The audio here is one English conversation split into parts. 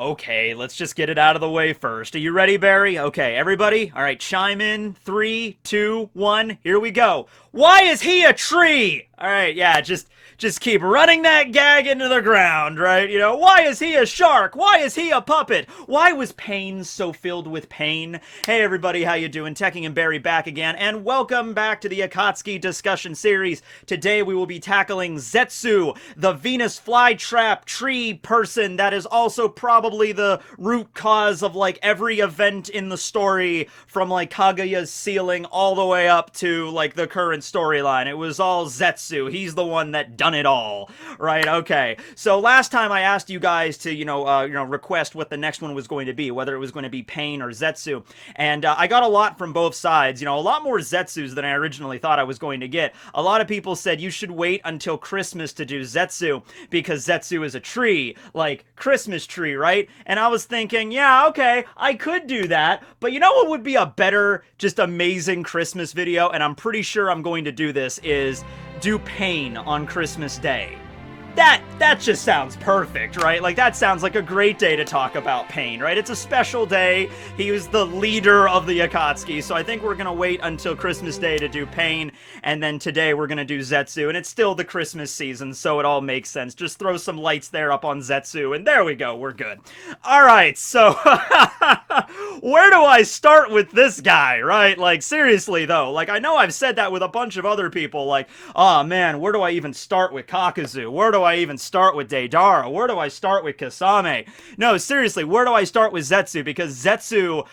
Okay, let's just get it out of the way first. Are you ready, Barry? Okay, everybody? All right, chime in. 3, 2, 1. Here we go. Why is he a tree? All right, yeah, just keep running that gag into the ground, right? Why is he a shark? Why is he a puppet? Why was Pain so filled with pain? Hey, everybody, how you doing? Tekking and Barry back again, and welcome back to the Akatsuki discussion series. Today we will be tackling Zetsu, the Venus flytrap tree person that is also probably the root cause of, like, every event in the story from, like, Kaguya's ceiling all the way up to, like, the current storyline. It was all Zetsu. He's the one that done it all, right? Okay. So last time I asked you guys to, request what the next one was going to be, whether it was going to be Pain or Zetsu, and I got a lot from both sides. A lot more Zetsus than I originally thought I was going to get. A lot of people said you should wait until Christmas to do Zetsu because Zetsu is a tree, like Christmas tree, right? And I was thinking, yeah, okay, I could do that, but you know what would be a better, just amazing Christmas video, and I'm pretty sure I'm going to do this, is do Pain on Christmas Day. That just sounds perfect, right? Like, that sounds like a great day to talk about Pain, right? It's a special day. He was the leader of the Akatsuki, so I think we're gonna wait until Christmas Day to do Pain, and then today we're gonna do Zetsu, and it's still the Christmas season, so it all makes sense. Just throw some lights there up on Zetsu, and there we go, we're good. Alright, so, where do I start with this guy, right? Like, seriously, though, like, I know I've said that with a bunch of other people, like, oh man, where do I even start with Kakuzu? Where do I even start with Deidara? Where do I start with Kasame? No, seriously, where do I start with Zetsu? Because Zetsu,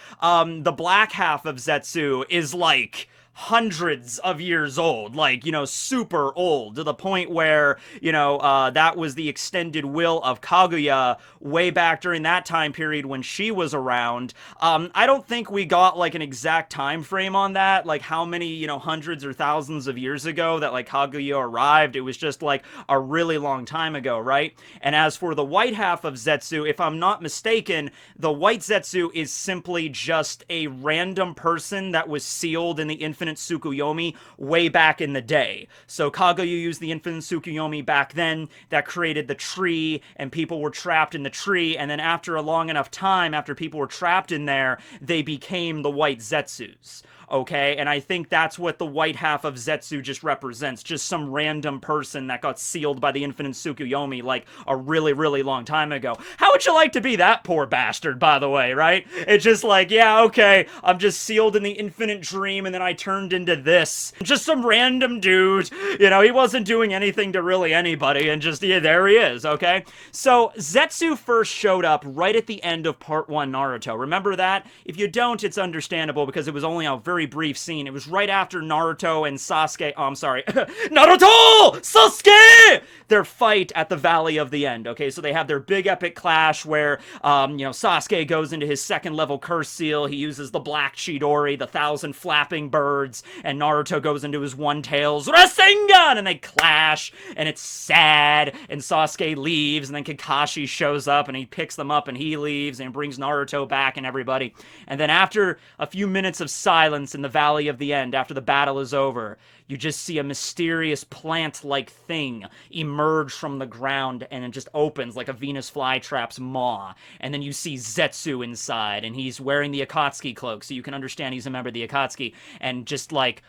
the black half of Zetsu is like hundreds of years old, like, super old, to the point where, that was the extended will of Kaguya way back during that time period when she was around. I don't think we got, like, an exact time frame on that, like, how many, hundreds or thousands of years ago that, like, Kaguya arrived. It was just, like, a really long time ago, right? And as for the white half of Zetsu, if I'm not mistaken, the white Zetsu is simply just a random person that was sealed in the Infinite Tsukuyomi way back in the day. So Kaguya used the Infinite Tsukuyomi back then. That created the tree, and people were trapped in the tree, and then after a long enough time, after people were trapped in there, they became the white Zetsus. Okay, and I think that's what the white half of Zetsu just represents. Just some random person that got sealed by the Infinite Tsukuyomi, like, a really, really long time ago. How would you like to be that poor bastard, by the way, right? It's just like, yeah, okay, I'm just sealed in the infinite dream, and then I turned into this. Just some random dude, he wasn't doing anything to really anybody, and just, yeah, there he is, okay? So, Zetsu first showed up right at the end of Part 1 Naruto. Remember that? If you don't, it's understandable, because it was only a very brief scene. It was right after Naruto and Sasuke, oh, I'm sorry, Naruto! Sasuke! Their fight at the Valley of the End, okay? So they have their big epic clash where, Sasuke goes into his second level curse seal, he uses the Black Chidori, the 1,000 flapping birds, and Naruto goes into his one tails Rasengan, and they clash, and it's sad, and Sasuke leaves, and then Kakashi shows up, and he picks them up, and he leaves, and brings Naruto back and everybody. And then after a few minutes of silence in the Valley of the End, after the battle is over, you just see a mysterious plant-like thing emerge from the ground, and it just opens like a Venus flytrap's maw. And then you see Zetsu inside, and he's wearing the Akatsuki cloak, so you can understand he's a member of the Akatsuki. And just like,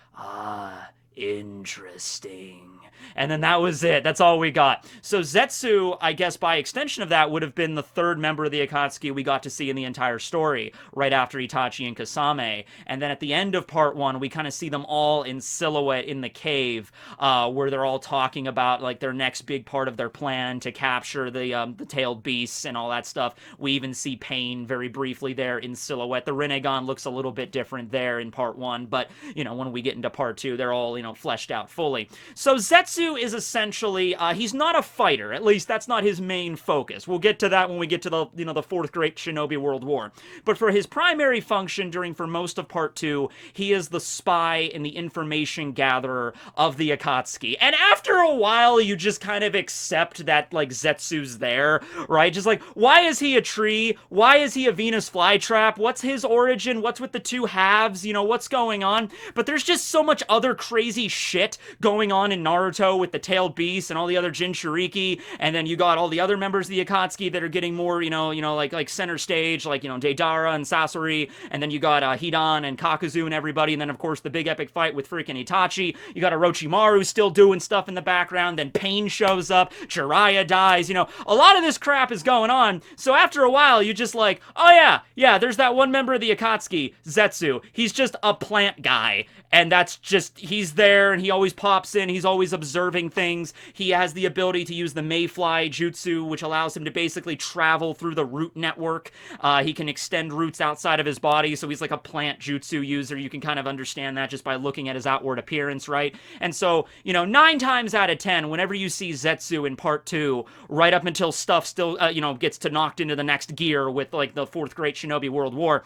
interesting. And then that was it. That's all we got. So Zetsu, I guess by extension of that, would have been the third member of the Akatsuki we got to see in the entire story, right after Itachi and Kasame. And then at the end of Part 1, we kind of see them all in silhouette in the cave, where they're all talking about, like, their next big part of their plan to capture the tailed beasts and all that stuff. We even see Pain very briefly there in silhouette. The Rinnegan looks a little bit different there in Part 1, but, when we get into Part 2, they're all, fleshed out fully. So Zetsu is essentially, he's not a fighter. At least that's not his main focus. We'll get to that when we get to the, the Fourth Great Shinobi World War. But for his primary function for most of Part 2, he is the spy and the information gatherer of the Akatsuki. And after a while, you just kind of accept that, like, Zetsu's there, right? Just like, why is he a tree? Why is he a Venus flytrap? What's his origin? What's with the two halves? What's going on? But there's just so much other crazy crazy shit going on in Naruto with the tailed beast and all the other Jinchuriki, and then you got all the other members of the Akatsuki that are getting more, like center stage, like, Deidara and Sasori, and then you got Hidan and Kakuzu and everybody, and then of course the big epic fight with freaking Itachi. You got Orochimaru still doing stuff in the background, then Pain shows up, Jiraiya dies, a lot of this crap is going on, so after a while you just like, oh yeah, there's that one member of the Akatsuki, Zetsu. He's just a plant guy, and that's just, he's there, and he always pops in, he's always observing things. He has the ability to use the Mayfly Jutsu, which allows him to basically travel through the root network. He can extend roots outside of his body, so he's like a plant jutsu user. You can kind of understand that just by looking at his outward appearance, right? And so, 9 times out of 10, whenever you see Zetsu in part 2, right up until stuff still, gets to knocked into the next gear with, like, the 4th Great Shinobi World War,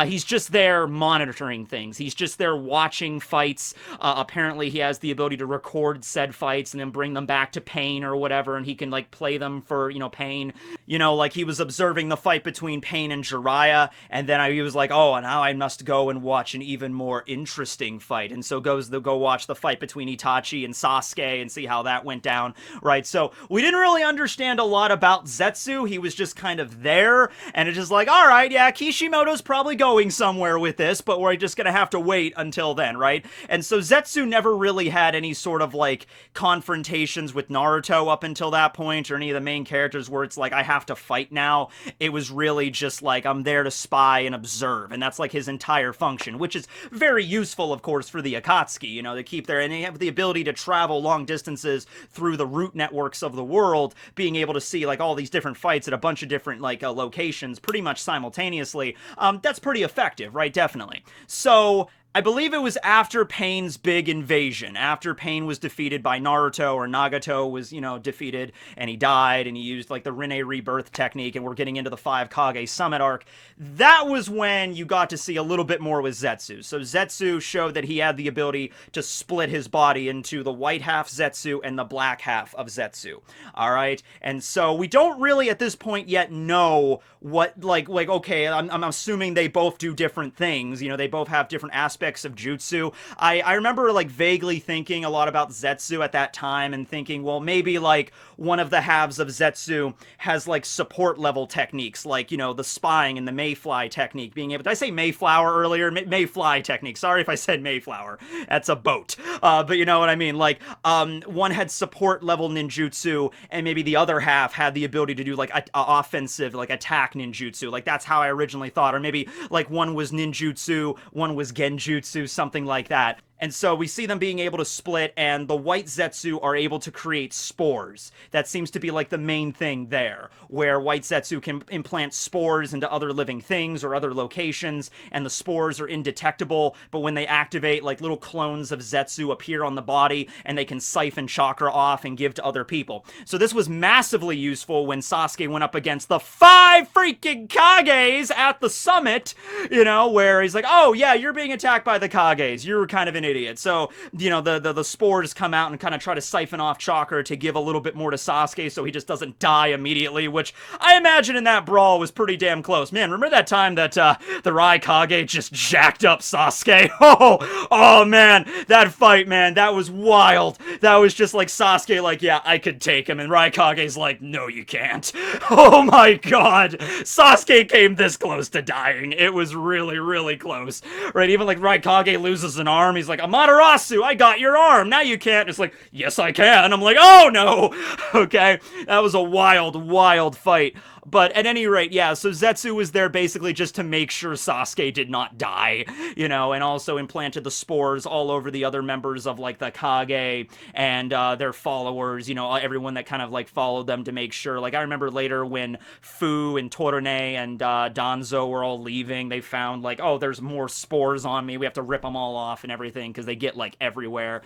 he's just there monitoring things. He's just there watching fights. Apparently, he has the ability to record said fights and then bring them back to Pain or whatever, and he can, like, play them for, Pain. Like, he was observing the fight between Pain and Jiraiya, and then he was like, oh, now I must go and watch an even more interesting fight, and so go watch the fight between Itachi and Sasuke and see how that went down, right? So, we didn't really understand a lot about Zetsu. He was just kind of there, and it's just like, alright, yeah, Kishimoto's probably going somewhere with this, but we're just gonna have to wait until then, right? And so Zetsu never really had any sort of, like, confrontations with Naruto up until that point, or any of the main characters where it's like, I have to fight now. It was really just like, I'm there to spy and observe, and that's like his entire function, which is very useful, of course, for the Akatsuki, to keep there, and they have the ability to travel long distances through the root networks of the world, being able to see, like, all these different fights at a bunch of different, like, locations pretty much simultaneously. That's pretty effective, right? Definitely. So, I believe it was after Pain's big invasion, after Pain was defeated by Naruto, or Nagato was, defeated, and he died, and he used, like, the Rinne Rebirth technique, and we're getting into the 5 Kage Summit arc. That was when you got to see a little bit more with Zetsu. So Zetsu showed that he had the ability to split his body into the white half Zetsu and the black half of Zetsu. Alright? And so we don't really, at this point yet, know what, okay, I'm assuming they both do different things, they both have different aspects of jutsu. I remember, like, vaguely thinking a lot about Zetsu at that time and thinking, well, maybe, like, one of the halves of Zetsu has, like, support level techniques, like, the spying and the Mayfly technique, being able, did I say Mayflower earlier? Mayfly technique. Sorry if I said Mayflower. That's a boat. But you know what I mean? Like, one had support level ninjutsu, and maybe the other half had the ability to do, like, offensive, like, attack ninjutsu. Like, that's how I originally thought. Or maybe, like, one was ninjutsu, one was genjutsu, something like that. And so we see them being able to split, and the white Zetsu are able to create spores. That seems to be, like, the main thing there, where white Zetsu can implant spores into other living things or other locations, and the spores are indetectable, but when they activate, like, little clones of Zetsu appear on the body, and they can siphon chakra off and give to other people. So this was massively useful when Sasuke went up against the 5 freaking Kages at the summit, where he's like, oh yeah, you're being attacked by the Kages. You're kind of an idiot. So, the spores come out and kind of try to siphon off chakra to give a little bit more to Sasuke so he just doesn't die immediately, which I imagine in that brawl was pretty damn close. Man, remember that time that the Raikage just jacked up Sasuke? Oh man, that fight, man, that was wild. That was just like Sasuke like, yeah, I could take him, and Raikage's like, no, you can't. Oh my god, Sasuke came this close to dying. It was really, really close, right? Even like Raikage loses an arm, he's like, Amaterasu, I got your arm, now you can't. It's like, yes I can. I'm like, oh no. Okay, that was a wild, wild fight. But at any rate, yeah, so Zetsu was there basically just to make sure Sasuke did not die, and also implanted the spores all over the other members of, like, the Kage and their followers, everyone that kind of, like, followed them to make sure. Like, I remember later when Fu and Torone and Danzo were all leaving, they found, like, oh, there's more spores on me, we have to rip them all off and everything, because they get, like, everywhere.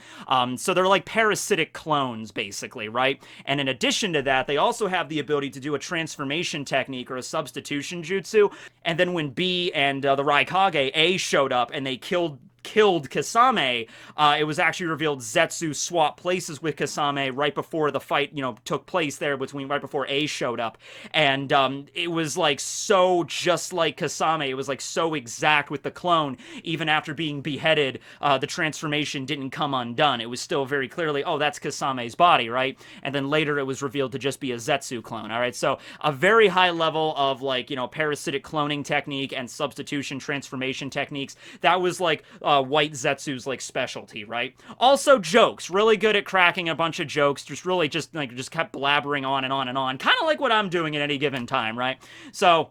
So they're, like, parasitic clones, basically, right? And in addition to that, they also have the ability to do a transformation technique or a substitution jutsu, and then when B and the Raikage, A showed up and they killed killed Kasame, it was actually revealed Zetsu swapped places with Kasame right before the fight, took place there right before A showed up. And it was like so just like Kasame. It was like so exact with the clone. Even after being beheaded, the transformation didn't come undone. It was still very clearly, oh, that's Kasame's body, right? And then later it was revealed to just be a Zetsu clone, all right? So a very high level of like, parasitic cloning technique and substitution transformation techniques. That was like White Zetsu's like specialty, right? Also jokes, really good at cracking a bunch of jokes, just really just kept blabbering on and on and on, kind of like what I'm doing at any given time, right? So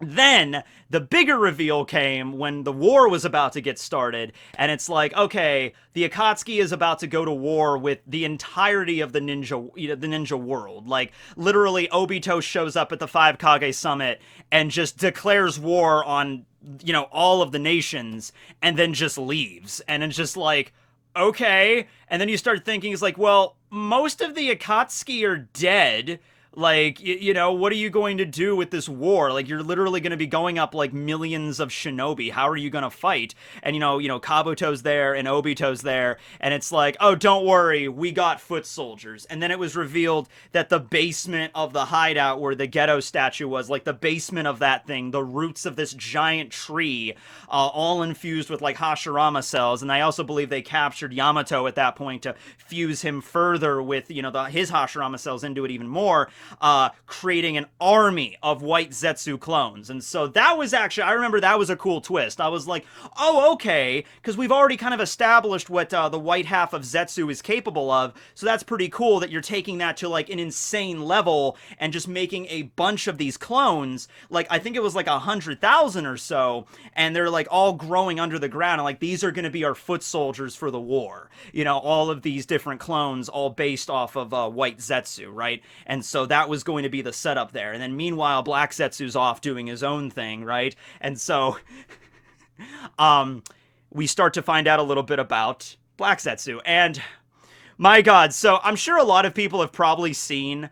then the bigger reveal came when the war was about to get started, and it's like, okay, the Akatsuki is about to go to war with the entirety of the ninja world. Like, literally, Obito shows up at the Five Kage Summit and just declares war on, all of the nations, and then just leaves. And it's just like, okay. And then you start thinking, it's like, well, most of the Akatsuki are dead. Like, what are you going to do with this war? Like, you're literally going to be going up, like, millions of shinobi. How are you going to fight? And, Kabuto's there and Obito's there. And it's like, oh, don't worry, we got foot soldiers. And then it was revealed that the basement of the hideout where the ghetto statue was, like, the basement of that thing, the roots of this giant tree, all infused with, like, Hashirama cells. And I also believe they captured Yamato at that point to fuse him further with, his Hashirama cells into it even more. Creating an army of White Zetsu clones. And so that was actually, I remember that was a cool twist. I was like, oh, okay, because we've already kind of established what the white half of Zetsu is capable of, so that's pretty cool that you're taking that to like an insane level and just making a bunch of these clones. Like, I think it was like 100,000 or so, and they're like all growing under the ground, and like, these are going to be our foot soldiers for the war. All of these different clones, all based off of White Zetsu, right? And so that was going to be the setup there. And then meanwhile, Black Zetsu's off doing his own thing, right? And so we start to find out a little bit about Black Zetsu. And my God, so I'm sure a lot of people have probably seen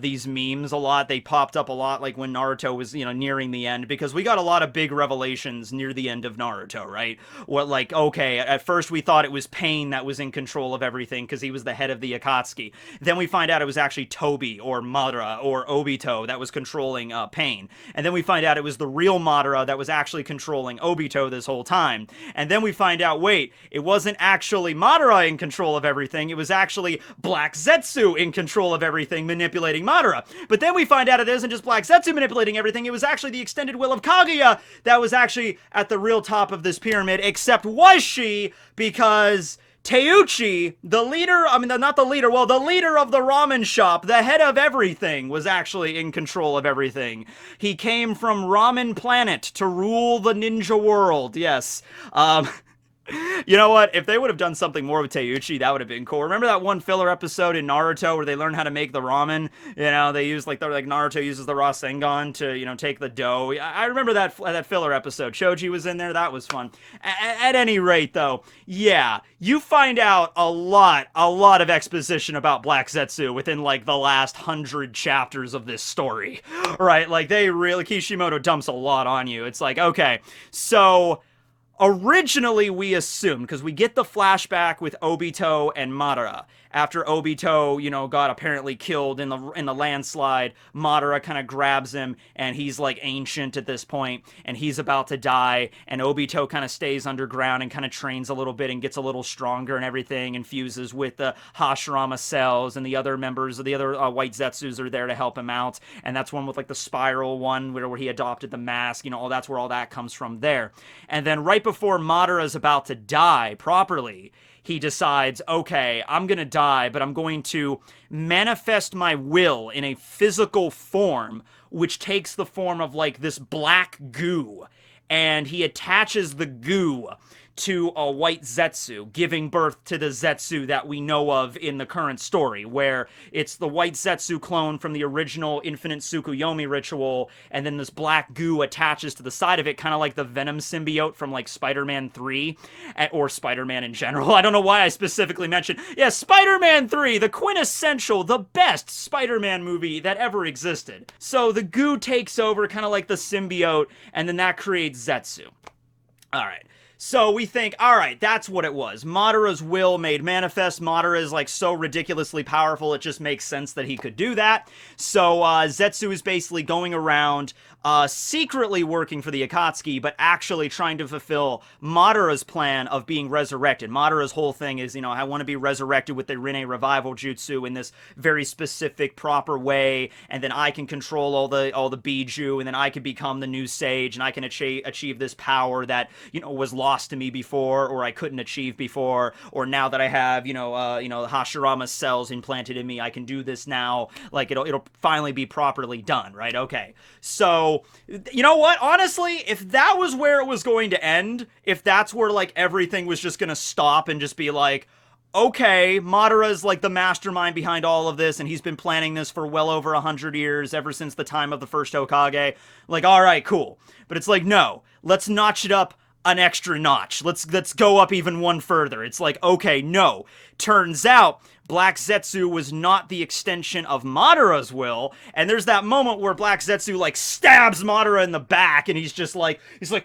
these memes a lot. They popped up a lot, like when Naruto was, nearing the end, because we got a lot of big revelations near the end of Naruto, right? What, like, okay, at first we thought it was Pain that was in control of everything because he was the head of the Akatsuki. Then we find out it was actually Tobi or Madara or Obito that was controlling Pain. And then we find out it was the real Madara that was actually controlling Obito this whole time. And then we find out, wait, it wasn't actually Madara in control of everything. It was actually Black Zetsu in control of everything, manipulating Madara. But then we find out it isn't just Black Zetsu manipulating everything, it was actually the extended will of Kaguya that was actually at the real top of this pyramid, except was she, because Teuchi, the leader, not the leader, well, the leader of the ramen shop, the head of everything, was actually in control of everything. He came from Ramen Planet to rule the ninja world, yes. You know what? If they would have done something more with Teuchi, that would have been cool. Remember that one filler episode in Naruto where they learn how to make the ramen? They use Naruto uses the Rasengan to, take the dough. I remember that filler episode. Choji was in there. That was fun. At any rate, though, yeah, you find out a lot of exposition about Black Zetsu within like the last 100 chapters of this story, right? Like Kishimoto dumps a lot on you. It's like, okay, so originally, we assumed, because we get the flashback with Obito and Madara. After Obito, got apparently killed in the landslide, Madara kind of grabs him, and he's like ancient at this point, and he's about to die, and Obito kind of stays underground and kind of trains a little bit and gets a little stronger and everything, and fuses with the Hashirama cells, and the other members of the other White Zetsus are there to help him out, and that's one with like the spiral one where he adopted the mask, that's where all that comes from there. And then right before Madara's about to die properly, he decides, okay, I'm going to die, but I'm going to manifest my will in a physical form, which takes the form of like this black goo. And he attaches the goo to a White Zetsu, giving birth to the Zetsu that we know of in the current story, where it's the White Zetsu clone from the original Infinite Tsukuyomi ritual, and then this black goo attaches to the side of it, kind of like the Venom symbiote from like Spider-Man 3, or Spider-Man in general. I don't know why I specifically mentioned, yeah, Spider-Man 3, the quintessential, the best Spider-Man movie that ever existed. So the goo takes over, kind of like the symbiote, and then that creates Zetsu. Alright. So we think, all right, that's what it was. Madara's will made manifest. Madara is like so ridiculously powerful, it just makes sense that he could do that. So Zetsu is basically going around secretly working for the Akatsuki, but actually trying to fulfill Madara's plan of being resurrected. Madara's whole thing is, you know, I want to be resurrected with the Rinne revival jutsu in this very specific, proper way, and then I can control all the Biju, and then I can become the new sage, and I can achieve this power that, you know, was lost to me before, or I couldn't achieve before, or now that I have, the Hashirama cells implanted in me, I can do this now. Like, it'll finally be properly done, right? Okay. So, you know what? Honestly, if that was where it was going to end, if that's where, like, everything was just gonna stop and just be like, okay, Madara's like the mastermind behind all of this, and he's been planning this for well over 100 years, ever since the time of the first Hokage. Like, all right, cool. But it's like, no, let's notch it up an extra notch. Let's go up even one further. It's like, okay, no. Turns out Black Zetsu was not the extension of Madara's will, and there's that moment where Black Zetsu, like, stabs Madara in the back, and he's like,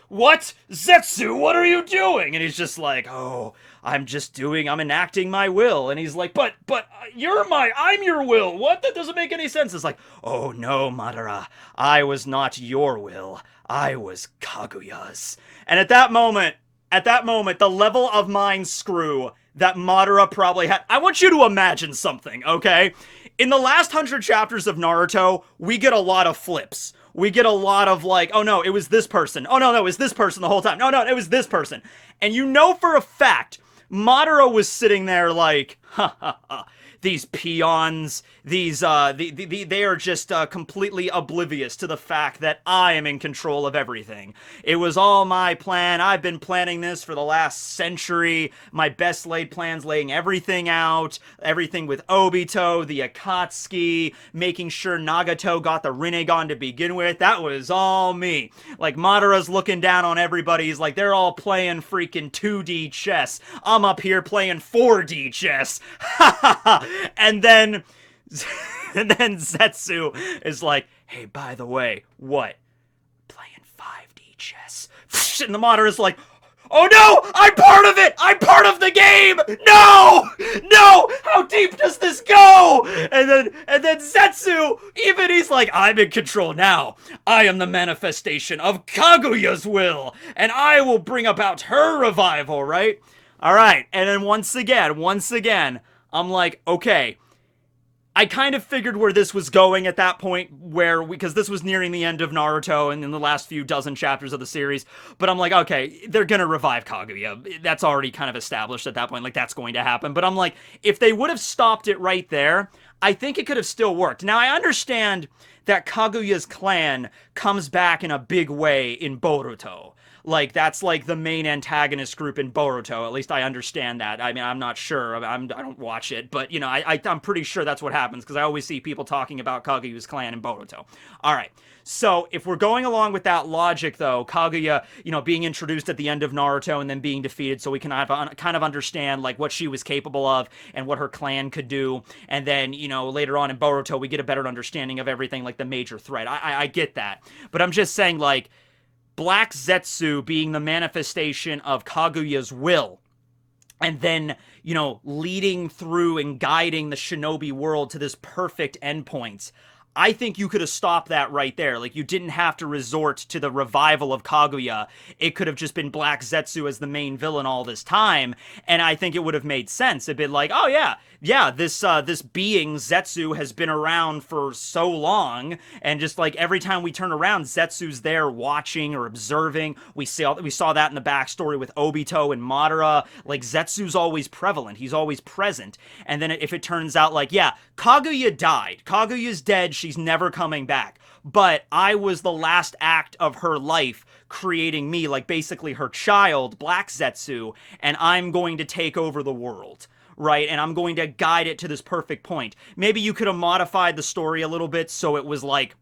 what? Zetsu, what are you doing? And he's just like, oh, I'm enacting my will. And he's like, but, I'm your will. What? That doesn't make any sense. It's like, oh no, Madara, I was not your will. I was Kaguya's. And at that moment, the level of mind screw that Madara probably had. I want you to imagine something, okay? In the last 100 chapters of Naruto, we get a lot of flips. We get a lot of like, oh no, it was this person. Oh no, it was this person the whole time. No, it was this person. And you know for a fact, Madara was sitting there like, ha ha ha. These peons, they are just completely oblivious to the fact that I am in control of everything. It was all my plan. I've been planning this for the last century. My best laid plans, laying everything out, everything with Obito, the Akatsuki, making sure Nagato got the Rinnegan to begin with. That was all me. Like, Madara's looking down on everybody. He's like, they're all playing freaking 2D chess. I'm up here playing 4D chess. Ha ha ha. And then Zetsu is like, hey, by the way, what? Playing 5D chess. And the Madara is like, oh no, I'm part of it! I'm part of the game! No! How deep does this go? And then Zetsu, even he's like, I'm in control now. I am the manifestation of Kaguya's will, and I will bring about her revival, right? Alright, and then once again, I'm like, okay, I kind of figured where this was going at that point, because this was nearing the end of Naruto and in the last few dozen chapters of the series, but I'm like, okay, they're gonna revive Kaguya. That's already kind of established at that point, like, that's going to happen. But I'm like, if they would have stopped it right there, I think it could have still worked. Now, I understand that Kaguya's clan comes back in a big way in Boruto. Like, that's like the main antagonist group in Boruto. At least I understand that. I mean, I'm not sure. I don't watch it, but, you know, I'm pretty sure that's what happens, because I always see people talking about Kaguya's clan in Boruto. All right. So, if we're going along with that logic, though, Kaguya, you know, being introduced at the end of Naruto and then being defeated, so we can kind of understand, like, what she was capable of and what her clan could do. And then, you know, later on in Boruto, we get a better understanding of everything, like the major threat. I get that. But I'm just saying, like, Black Zetsu being the manifestation of Kaguya's will, and then, you know, leading through and guiding the shinobi world to this perfect endpoint. I think you could have stopped that right there. Like, you didn't have to resort to the revival of Kaguya. It could have just been Black Zetsu as the main villain all this time, and I think it would have made sense. It'd been like, oh yeah, this being Zetsu has been around for so long, and just like every time we turn around, Zetsu's there watching or observing. We saw that in the backstory with Obito and Madara. Like, Zetsu's always prevalent. He's always present. And then if it turns out like, yeah, Kaguya died. Kaguya's dead. She's never coming back. But I was the last act of her life, creating me, like basically her child, Black Zetsu, and I'm going to take over the world. Right, and I'm going to guide it to this perfect point. Maybe you could have modified the story a little bit so it was like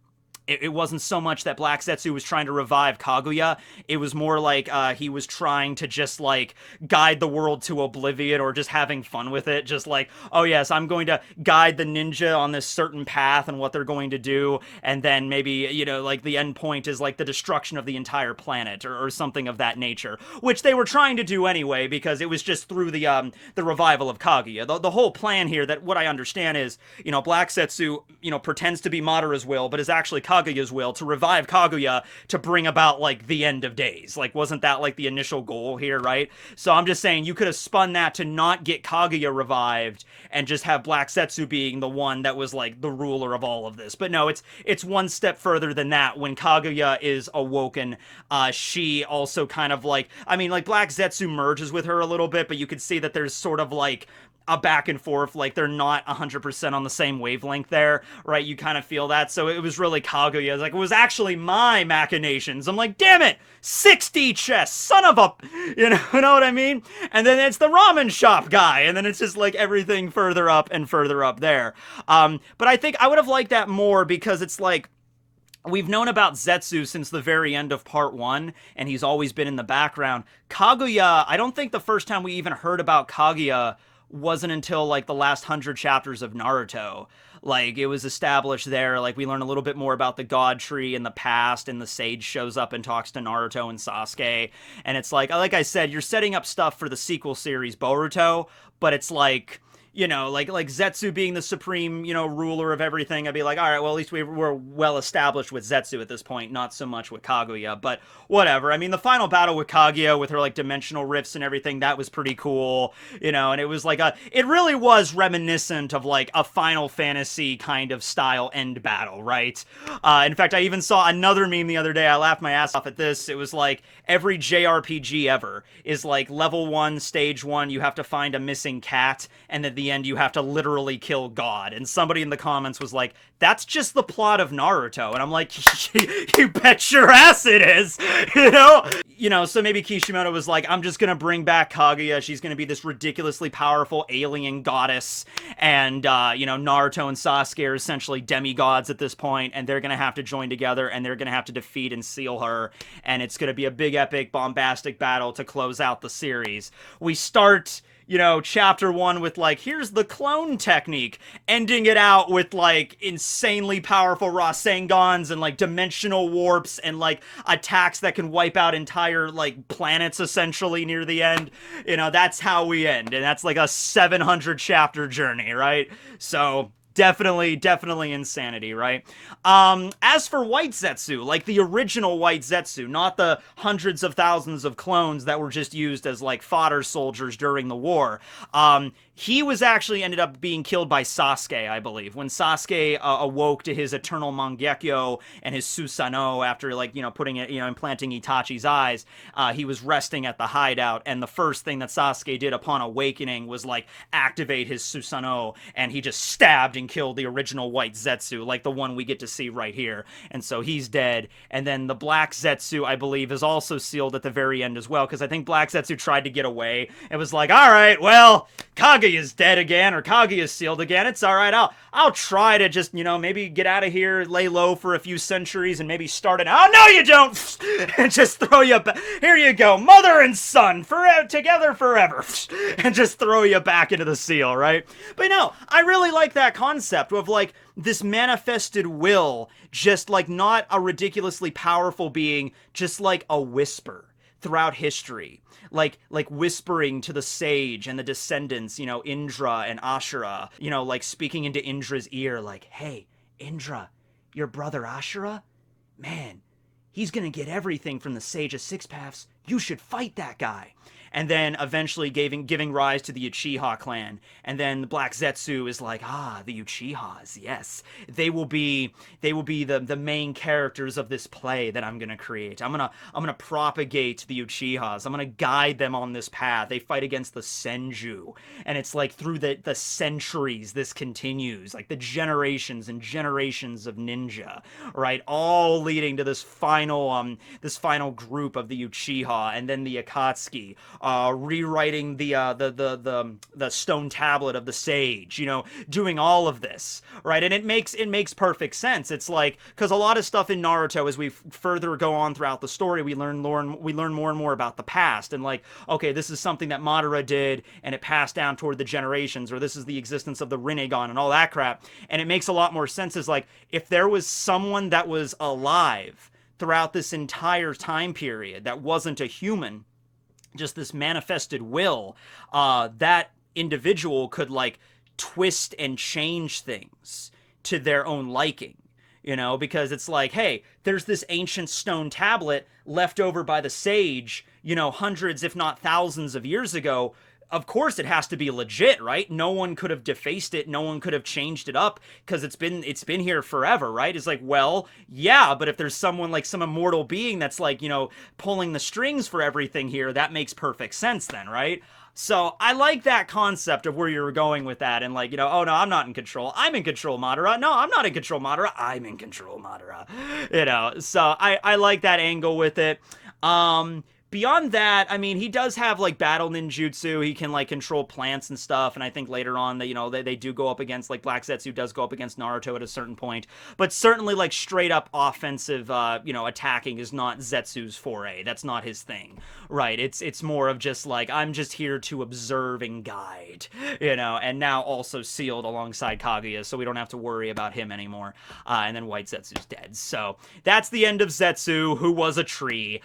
it wasn't so much that Black Zetsu was trying to revive Kaguya. It was more like he was trying to just like guide the world to oblivion, or just having fun with it. Just like, oh yes, I'm going to guide the ninja on this certain path and what they're going to do, and then maybe, you know, like the end point is like the destruction of the entire planet, or something of that nature, which they were trying to do anyway, because it was just through the revival of Kaguya. The whole plan here, that what I understand is, you know, Black Zetsu, you know, pretends to be Madara's will, but is actually Kaguya's will, to revive Kaguya to bring about like the end of days. Like, wasn't that like the initial goal here, right? So I'm just saying, you could have spun that to not get Kaguya revived and just have Black Zetsu being the one that was like the ruler of all of this. But no, it's one step further than that. When Kaguya is awoken, she also kind of like, I mean, like Black Zetsu merges with her a little bit, but you could see that there's sort of like a back and forth, like they're not 100% on the same wavelength there, right? You kind of feel that. So it was really Kaguya. It was like, it was actually my machinations. I'm like, damn it, 6D chess, son of a, you know what I mean? And then it's the ramen shop guy, and then it's just like everything further up and further up there. But I think I would have liked that more, because it's like, we've known about Zetsu since the very end of part 1, and he's always been in the background. Kaguya, I don't think the first time we even heard about Kaguya wasn't until like the last 100 chapters of Naruto. Like, it was established there. Like, we learn a little bit more about the God Tree in the past, and the sage shows up and talks to Naruto and Sasuke. And it's like I said, you're setting up stuff for the sequel series, Boruto, but it's like, you know, like Zetsu being the supreme, you know, ruler of everything, I'd be like, all right, well, at least we're well established with Zetsu at this point, not so much with Kaguya, but whatever. I mean, the final battle with Kaguya, with her, like, dimensional rifts and everything, that was pretty cool, you know, and it was like it really was reminiscent of, like, a Final Fantasy kind of style end battle, right? In fact, I even saw another meme the other day. I laughed my ass off at this. It was like, every JRPG ever is like, level 1, stage 1, you have to find a missing cat, and at the end you have to literally kill God. And somebody in the comments was like, that's just the plot of Naruto. And I'm like, you bet your ass it is, you know? You know, so maybe Kishimoto was like, I'm just gonna bring back Kaguya, she's gonna be this ridiculously powerful alien goddess, and you know, Naruto and Sasuke are essentially demigods at this point, and they're gonna have to join together, and they're gonna have to defeat and seal her, and it's gonna be a big epic bombastic battle to close out the series. We start, you know, chapter 1 with like, here's the clone technique, ending it out with like insanely powerful Rasengans and like dimensional warps and like attacks that can wipe out entire like planets essentially near the end. You know, that's how we end, and that's like a 700 chapter journey, right? So definitely insanity, right? As for White Zetsu, like the original White Zetsu, not the hundreds of thousands of clones that were just used as like fodder soldiers during the war, he was actually ended up being killed by Sasuke, I believe. When Sasuke awoke to his eternal Mangekyo and his Susanoo after, like, you know, putting it, you know, implanting Itachi's eyes, he was resting at the hideout, and the first thing that Sasuke did upon awakening was like activate his Susanoo, and he just stabbed and killed the original White Zetsu, like the one we get to see right here. And so he's dead. And then the Black Zetsu, I believe, is also sealed at the very end as well, because I think Black Zetsu tried to get away. It was like, all right, well, Kaguya's dead again, or Kaguya's sealed again. It's all right. I'll try to just, you know, maybe get out of here, lay low for a few centuries, and maybe start it. Oh, no, you don't! And just throw you back. Here you go, mother and son, forever, together forever. And just throw you back into the seal, right? But no, I really like that concept of, like, this manifested will, just, like, not a ridiculously powerful being, just like a whisper throughout history. Like whispering to the sage and the descendants, you know, Indra and Ashura, you know, like speaking into Indra's ear, like, hey, Indra, your brother Ashura, man, he's gonna get everything from the Sage of Six Paths. You should fight that guy. And then eventually giving rise to the Uchiha clan. And then the Black Zetsu is like, the Uchihas, yes. They will be the main characters of this play that I'm gonna create. I'm gonna propagate the Uchihas. I'm gonna guide them on this path. They fight against the Senju. And it's like through the centuries this continues. Like the generations and generations of ninja, right? All leading to this final group of the Uchiha, Uchiha and then the Akatsuki, rewriting the stone tablet of the sage, you know, doing all of this, right? And it makes perfect sense. It's like, because a lot of stuff in Naruto, as we further go on throughout the story, we learn more and more about the past, and like, okay, this is something that Madara did, and it passed down toward the generations, or this is the existence of the Rinnegan and all that crap, and it makes a lot more sense. As like, if there was someone that was alive throughout this entire time period that wasn't a human, just this manifested will, that individual could like twist and change things to their own liking, you know, because it's like, hey, there's this ancient stone tablet left over by the sage, you know, hundreds if not thousands of years ago. Of course it has to be legit, right? No one could have defaced it, no one could have changed it up, because it's been here forever, right? It's like, well, yeah, but if there's someone like some immortal being that's like, you know, pulling the strings for everything here, that makes perfect sense then, right? So I like that concept of where you're going with that, and like, you know, oh no, I'm not in control. I'm in control, Madara. No, I'm not in control, Madara. I'm in control, Madara. You know, so I like that angle with it. Beyond that, I mean, he does have, like, battle ninjutsu. He can, like, control plants and stuff, and I think later on, that, you know, they do go up against, like, Black Zetsu does go up against Naruto at a certain point, but certainly, like, straight-up offensive, you know, attacking is not Zetsu's foray. That's not his thing, right? It's more of just, like, I'm just here to observe and guide, you know, and now also sealed alongside Kaguya, so we don't have to worry about him anymore, and then White Zetsu's dead. So, that's the end of Zetsu, who was a tree.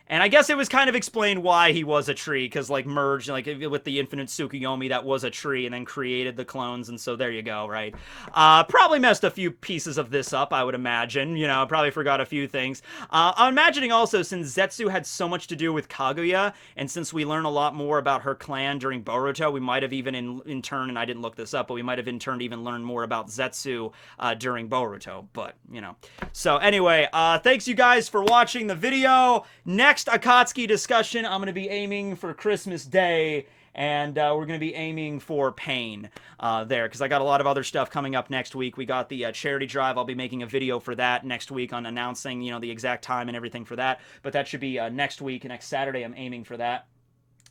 And I guess it was kind of explained why he was a tree, because, like, merged, like, with the infinite Tsukuyomi, that was a tree, and then created the clones, and so there you go, right? Probably messed a few pieces of this up, I would imagine, you know, probably forgot a few things. I'm imagining also, since Zetsu had so much to do with Kaguya, and since we learn a lot more about her clan during Boruto, we might have even in turn, and I didn't look this up, but we might have in turn even learned more about Zetsu during Boruto, but, you know. So, anyway, thanks you guys for watching the video. Next Akatsuki discussion, I'm going to be aiming for Christmas Day, and we're going to be aiming for Pain there, because I got a lot of other stuff coming up next week. We got the charity drive. I'll be making a video for that next week on announcing, you know, the exact time and everything for that, but that should be next week, next Saturday. I'm aiming for that.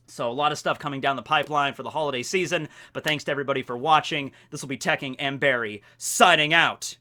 So a lot of stuff coming down the pipeline for the holiday season, but thanks to everybody for watching. This will be Tekking and Barry signing out.